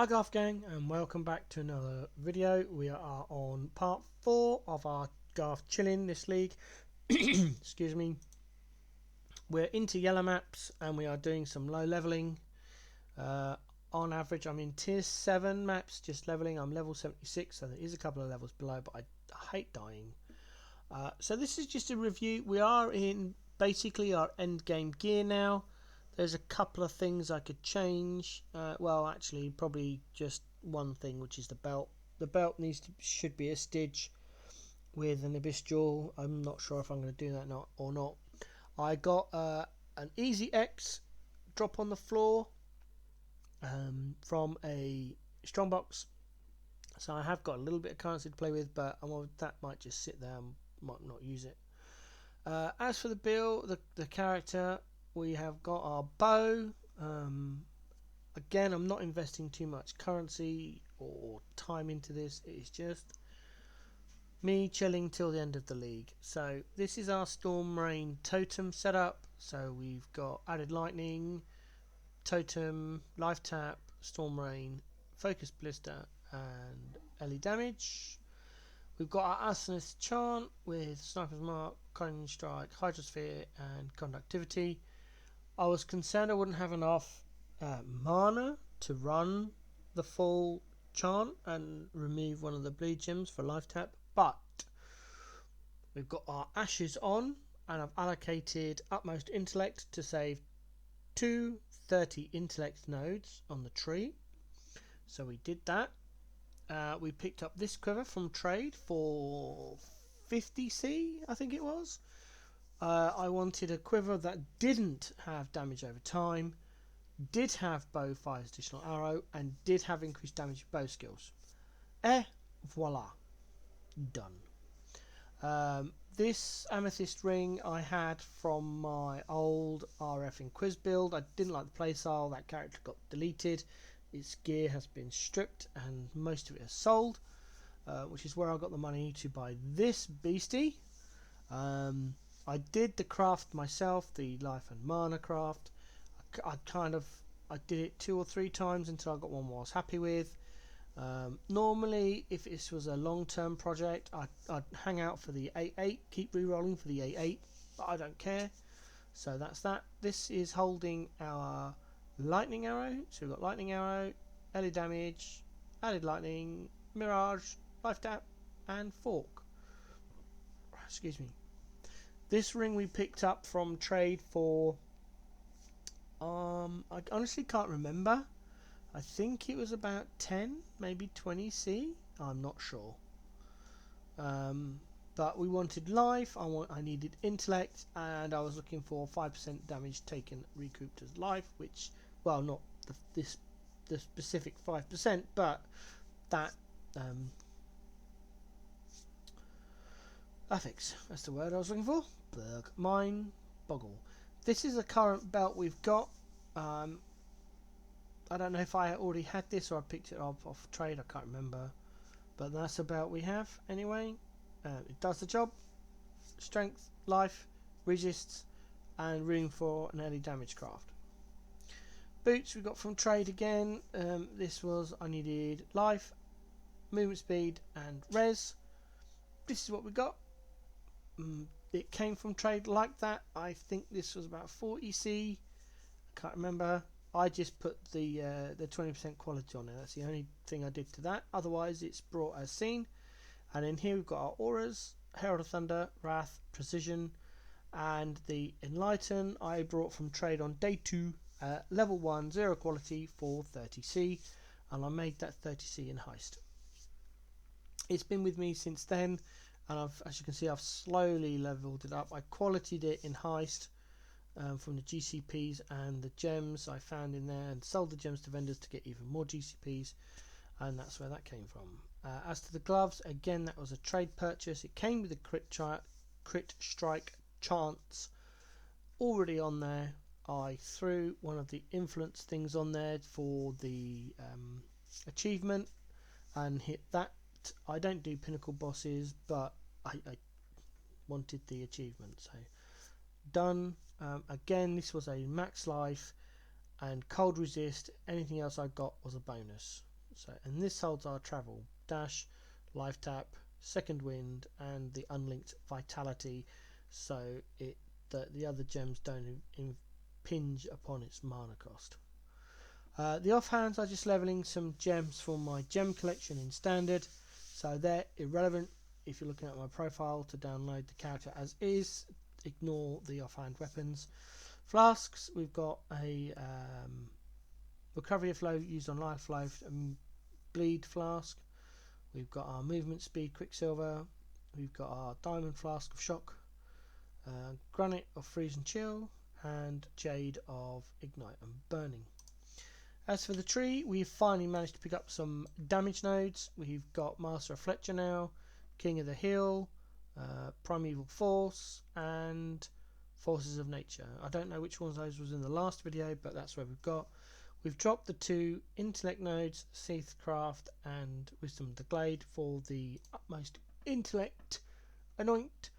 Hi Garf Gang, and welcome back to another video. We are on part 4 of our Garf Chillin this league. Excuse me. We're into yellow maps and we are doing some low leveling. On average I'm in tier 7 maps, just leveling. I'm level 76, so there is a couple of levels below, but I hate dying. So this is just a review. We are in basically our end game gear now. There's a couple of things I could change. Well, actually, probably just one thing, which is the belt. The belt should be a stitch with an abyss jewel. I'm not sure if I'm going to do that or not. I got an easy X drop on the floor from a strongbox. So I have got a little bit of currency to play with, but that might just sit there and might not use it. As for the build, the character, we have got our bow. Again, I'm not investing too much currency or time into this. It is just me chilling till the end of the league. So this is our Storm Rain totem setup. So we've got added lightning, totem, life tap, Storm Rain, focus blister, and LE damage. We've got our Arsonist chant with Sniper's Mark, Cunning Strike, Hydrosphere, and Conductivity. I was concerned I wouldn't have enough mana to run the full chant and remove one of the bleed gems for life tap, but we've got our ashes on, and I've allocated utmost intellect to save 230 intellect nodes on the tree. So we did that. We picked up this quiver from trade for 50C, I think it was. I wanted a quiver that didn't have damage over time, did have bow 5 additional arrow, and did have increased damage bow skills. Voila, done. This amethyst ring I had from my old RF Inquis build. I didn't like the playstyle. That character got deleted. Its gear has been stripped and most of it is sold, which is where I got the money to buy this beastie. I did the craft myself, the life and mana craft. I did it 2 or 3 times until I got one I was happy with. Normally, if this was a long-term project, I'd hang out for the 8-8, keep re-rolling for the 8-8, but I don't care. So that's that. This is holding our lightning arrow. So we've got lightning arrow, LE damage, added lightning, mirage, life tap, and fork. Excuse me. This ring we picked up from trade for I honestly can't remember. I think it was about 10, maybe 20C. I'm not sure. But we wanted life. I needed intellect, and I was looking for 5% damage taken recouped as life, which, well, not the specific 5%, but that affix. That's the word I was looking for. Mine boggle. This is the current belt we've got. I don't know if I already had this or I picked it up off trade. I can't remember, but that's the belt we have anyway. It does the job. Strength, life, resists, and room for an early damage craft. Boots we got from trade again. This was, I needed life, movement speed, and res. This is what we got. It came from trade like that. I think this was about 40C. I can't remember. I just put the 20% quality on it. That's the only thing I did to that. Otherwise, it's brought as seen. And in here we've got our auras, Herald of Thunder, Wrath, Precision, and the Enlighten I brought from trade on day 2, level 1, 0 quality for 30C, and I made that 30C in Heist. It's been with me since then, and as you can see, I've slowly leveled it up. I qualityed it in Heist from the GCPs and the gems I found in there, and sold the gems to vendors to get even more GCPs, and that's where that came from. As to the gloves, again, that was a trade purchase. It came with a crit strike chance already on there. I threw one of the influence things on there for the achievement and hit that. I don't do pinnacle bosses, but I wanted the achievement, so done. Again, this was a max life and cold resist. Anything else I got was a bonus. So, and this holds our travel, dash, life tap, second wind, and the unlinked vitality, so the other gems don't impinge upon its mana cost. The offhands are just leveling some gems for my gem collection in standard, so they're irrelevant if you're looking at my profile to download the character as is. Ignore the offhand weapons. Flasks, we've got a recovery of flow used on life and bleed flask. We've got our movement speed quicksilver. We've got our diamond flask of shock, granite of freeze and chill, and jade of ignite and burning. As for the tree, we've finally managed to pick up some damage nodes. We've got Master of Fletcher now, King of the Hill, Primeval Force, and Forces of Nature. I don't know which ones of those was in the last video, but that's where we've got. We've dropped the 2 intellect nodes, Seathcraft and Wisdom of the Glade, for the utmost intellect anoint.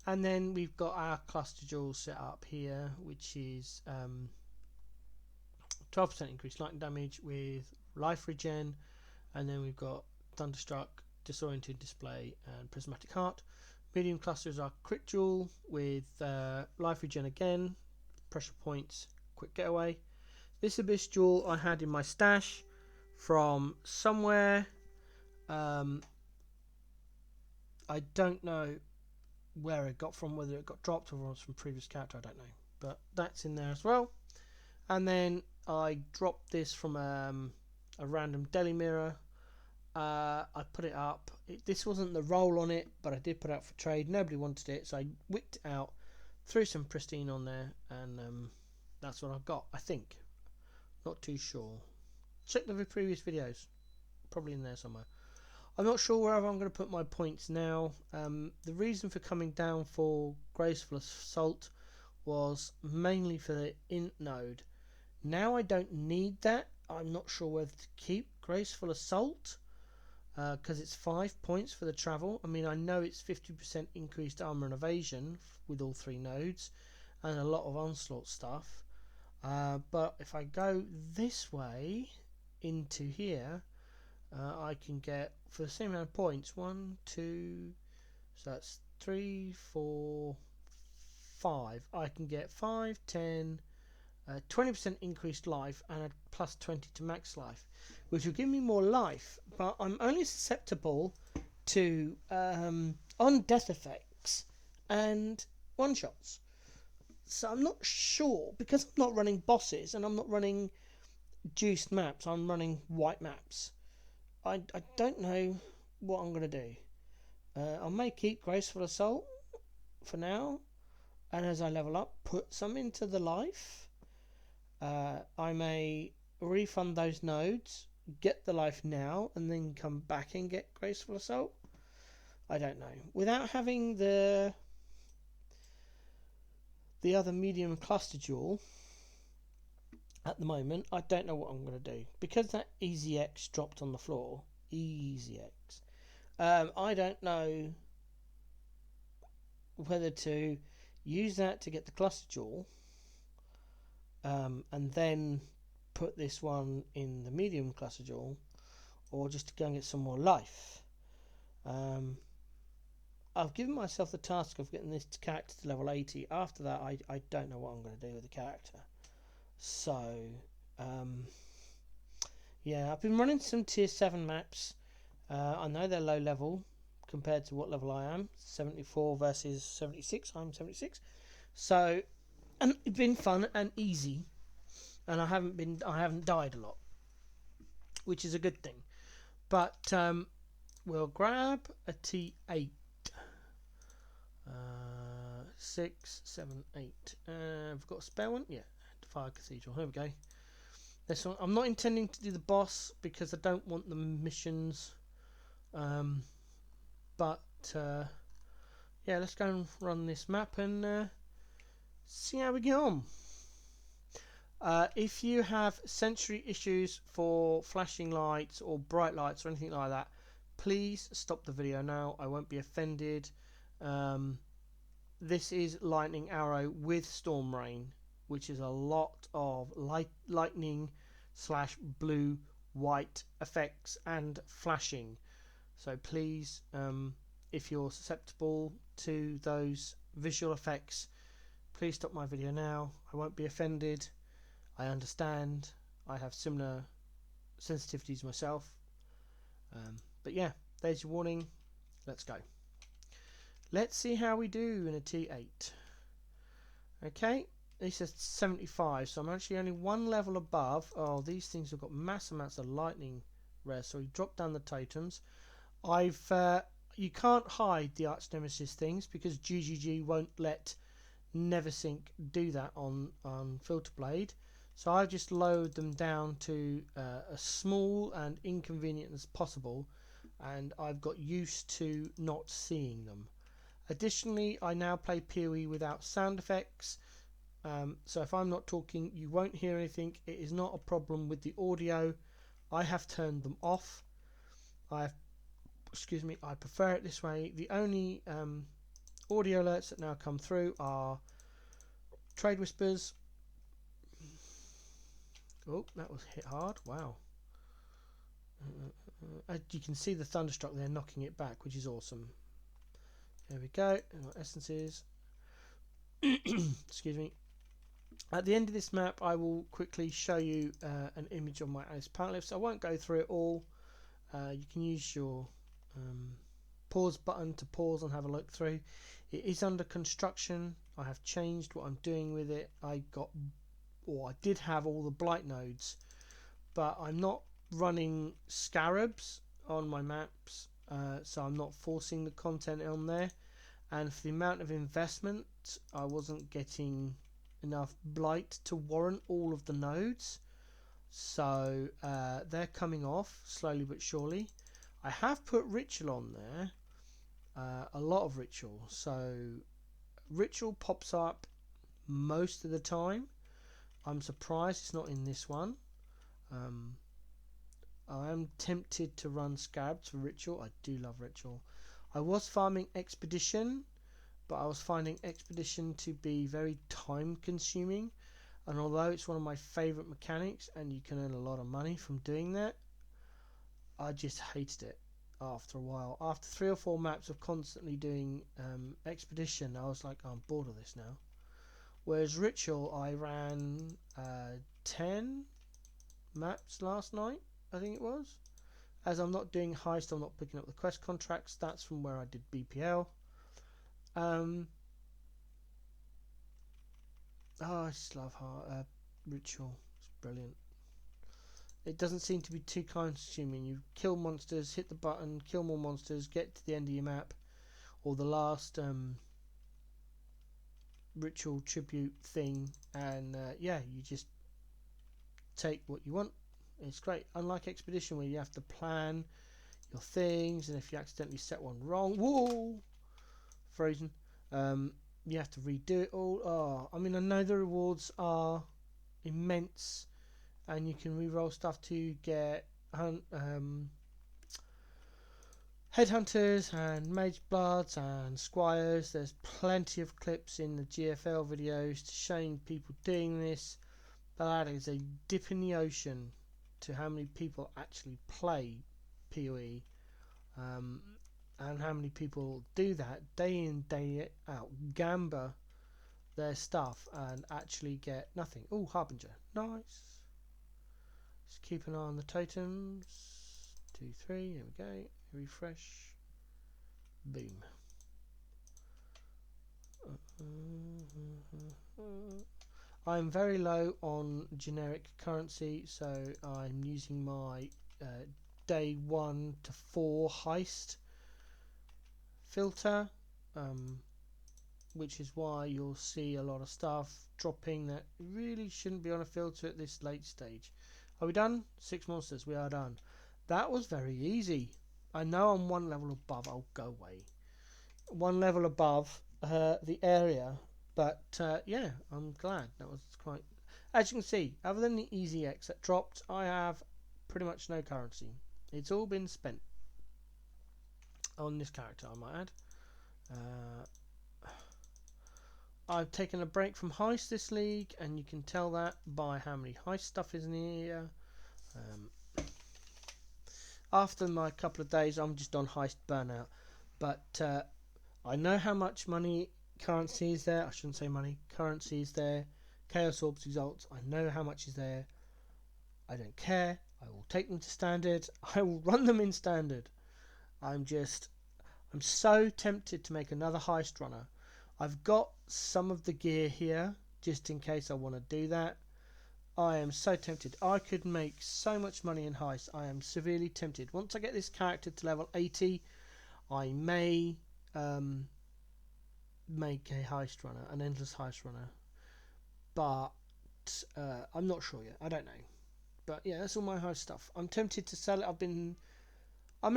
And then we've got our cluster jewels set up here, which is 12% increased lightning damage with life regen, and then we've got Thunderstruck, Disoriented Display, and Prismatic Heart. Medium clusters are crit jewel with life regen again, pressure points, quick getaway. This abyss jewel I had in my stash from somewhere. I don't know where it got from, whether it got dropped or was from previous character, I don't know, but that's in there as well. And then I dropped this from a random deli mirror. I put it up. This wasn't the roll on it, but I did put it out for trade. Nobody wanted it, so I whipped it out, threw some pristine on there, and that's what I've got, I think. Not too sure. Check the previous videos. Probably in there somewhere. I'm not sure where I'm going to put my points now. The reason for coming down for Graceful Assault was mainly for the int node. Now I don't need that. I'm not sure whether to keep Graceful Assault because it's 5 points for the travel. I mean, I know it's 50% increased armor and evasion with all 3 nodes and a lot of onslaught stuff. But if I go this way into here, I can get, for the same amount of points, 1, 2, so that's 3, 4, 5. I can get 5, 10, 20% increased life and a plus 20 to max life, which will give me more life, but I'm only susceptible to on death effects and one shots. So I'm not sure, because I'm not running bosses and I'm not running juiced maps, I'm running white maps. I don't know what I'm going to do. I may keep Graceful Assault for now, and as I level up, put some into the life. I may refund those nodes, get the life now, and then come back and get Graceful Assault. I don't know. Without having the other medium cluster jewel at the moment, I don't know what I'm going to do. Because that Easy X dropped on the floor, Easy X, I don't know whether to use that to get the cluster jewel, and then put this one in the medium cluster jewel, or just to go and get some more life. I've given myself the task of getting this character to level 80. After that, I don't know what I'm going to do with the character. So, yeah, I've been running some tier 7 maps. I know they're low level compared to what level I am. 74 versus 76. I'm 76. So, and it's been fun and easy. And I haven't died a lot, which is a good thing. But we'll grab a T8. 6, 7, 8. I've got a spare one. Yeah, Fire Cathedral. Here we go. This one. I'm not intending to do the boss because I don't want the missions. But yeah, let's go and run this map and see how we get on. If you have sensory issues for flashing lights or bright lights or anything like that, please stop the video now. I won't be offended. This is Lightning Arrow with Storm Rain, which is a lot of lightning / blue white effects and flashing. So please, if you're susceptible to those visual effects, please stop my video now. I won't be offended. I understand. I have similar sensitivities myself. But yeah, there's your warning. Let's go. Let's see how we do in a T8. Okay, this is 75, so I'm actually only one level above. Oh, these things have got mass amounts of lightning res, so we drop down the totems. You can't hide the arch nemesis things because GGG won't let Neversink do that on Filter Blade. So I've just lowered them down to as small and inconvenient as possible, and I've got used to not seeing them. Additionally, I now play PoE without sound effects, so if I'm not talking you won't hear anything. It is not a problem with the audio. I have turned them off. I prefer it this way. The only audio alerts that now come through are trade whispers. Oh, that was hit hard. Wow. You can see the thunderstruck there knocking it back, which is awesome. There we go. Essences. Excuse me. At the end of this map, I will quickly show you an image of my Alice Power Lifts. I won't go through it all. You can use your pause button to pause and have a look through. It is under construction. I have changed what I'm doing with it. I did have all the blight nodes, but I'm not running scarabs on my maps, so I'm not forcing the content on there. And for the amount of investment, I wasn't getting enough blight to warrant all of the nodes, so they're coming off slowly but surely. I have put ritual on there, a lot of ritual, so ritual pops up most of the time. I'm surprised it's not in this one. I am tempted to run scarabs for ritual. I do love ritual. I was farming expedition, but I was finding expedition to be very time consuming, and although it's one of my favourite mechanics and you can earn a lot of money from doing that, I just hated it after a while. After 3 or 4 maps of constantly doing expedition, I was like, I'm bored of this now. Whereas ritual, I ran 10 maps last night, I think it was. As I'm not doing heist, I'm not picking up the quest contracts. That's from where I did BPL. I just love ritual. It's brilliant. It doesn't seem to be too time consuming. You kill monsters, hit the button, kill more monsters, get to the end of your map, or the last ritual tribute thing, and yeah, you just take what you want. It's great. Unlike expedition, where you have to plan your things, and if you accidentally set one wrong, whoa, frozen, you have to redo it all. I mean, I know the rewards are immense, and you can reroll stuff to get headhunters and mage bloods and squires. There's plenty of clips in the GFL videos showing people doing this, but that is a dip in the ocean to how many people actually play PoE, and how many people do that day in day out, gamba their stuff and actually get nothing. Oh, Harbinger, nice. Just keep an eye on the totems. 2, 3, here we go. Refresh. Boom. I'm very low on generic currency, so I'm using my day 1 to 4 heist filter, which is why you'll see a lot of stuff dropping that really shouldn't be on a filter at this late stage. Are we done? 6 monsters, we are done. That was very easy. I know I'm 1 level above. I'll go away. 1 level above the area, but yeah, I'm glad. That was quite... As you can see, other than the easy X that dropped, I have pretty much no currency. It's all been spent on this character, I might add. I've taken a break from heist this league, and you can tell that by how many heist stuff is in here. after my couple of days, I'm just on heist burnout. But I know how much money currency is there. I shouldn't say money. Currency is there. Chaos Orbs results. I know how much is there. I don't care. I will take them to standard. I will run them in standard. I'm so tempted to make another heist runner. I've got some of the gear here just in case I want to do that. I am so tempted. I could make so much money in heist. I am severely tempted. Once I get this character to level 80, I may make a heist runner, an endless heist runner. But I'm not sure yet. I don't know. But yeah, that's all my heist stuff. I'm tempted to sell it. I'm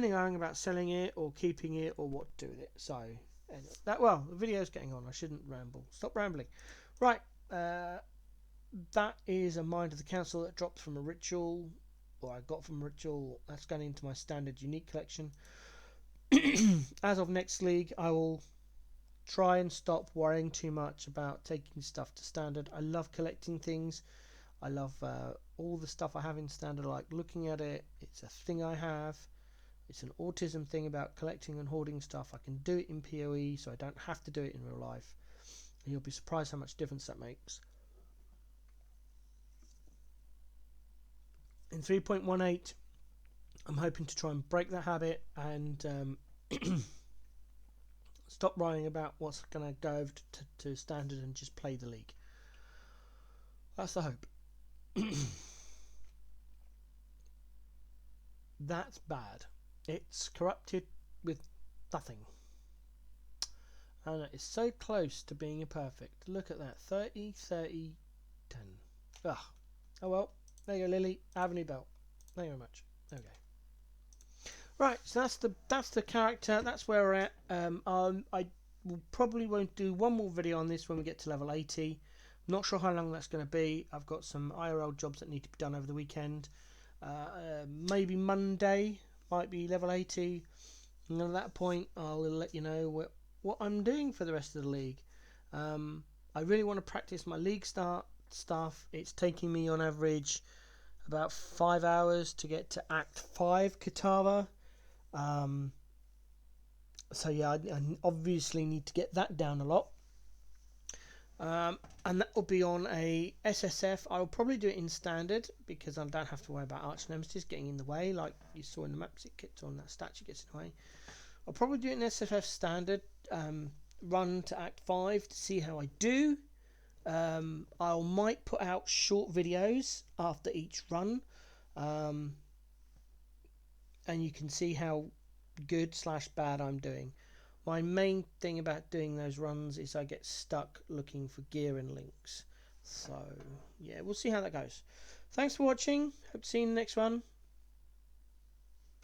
going about selling it or keeping it or what to do with it. So anyway, the video's getting on. I shouldn't ramble. Stop rambling. Right. That is a Mind of the Council that dropped from a ritual, or I got from a ritual. That's going into my standard unique collection. As of next league, I will try and stop worrying too much about taking stuff to standard. I love collecting things. I love all the stuff I have in standard. I like looking at it. It's a thing I have. It's an autism thing about collecting and hoarding stuff. I can do it in PoE, so I don't have to do it in real life. And you'll be surprised how much difference that makes. In 3.18, I'm hoping to try and break that habit and stop worrying about what's going to go over to standard and just play the league. That's the hope. That's bad. It's corrupted with nothing. And it's so close to being a perfect. Look at that. 30, 30, 10. Ugh. Oh well. There you go, Lily. Avenue Belt. Thank you very much. Okay. Right, so that's the character. That's where we're at. I probably won't do one more video on this when we get to level 80. Not sure how long that's going to be. I've got some IRL jobs that need to be done over the weekend. Maybe Monday might be level 80. And at that point, I'll let you know what I'm doing for the rest of the league. I really want to practice my league start stuff. It's taking me on average about 5 hours to get to Act 5 Katara. So yeah, I obviously need to get that down a lot. And that will be on a SSF. I'll probably do it in standard because I don't have to worry about Arch Nemesis getting in the way like you saw in the maps. It gets on that statue gets in the way. I'll probably do it in SFF standard. Run to Act 5 to see how I do. I might put out short videos after each run, and you can see how good / bad I'm doing. My main thing about doing those runs is I get stuck looking for gear and links. So yeah, we'll see how that goes. Thanks for watching. Hope to see you in the next one.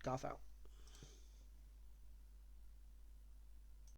Garf out.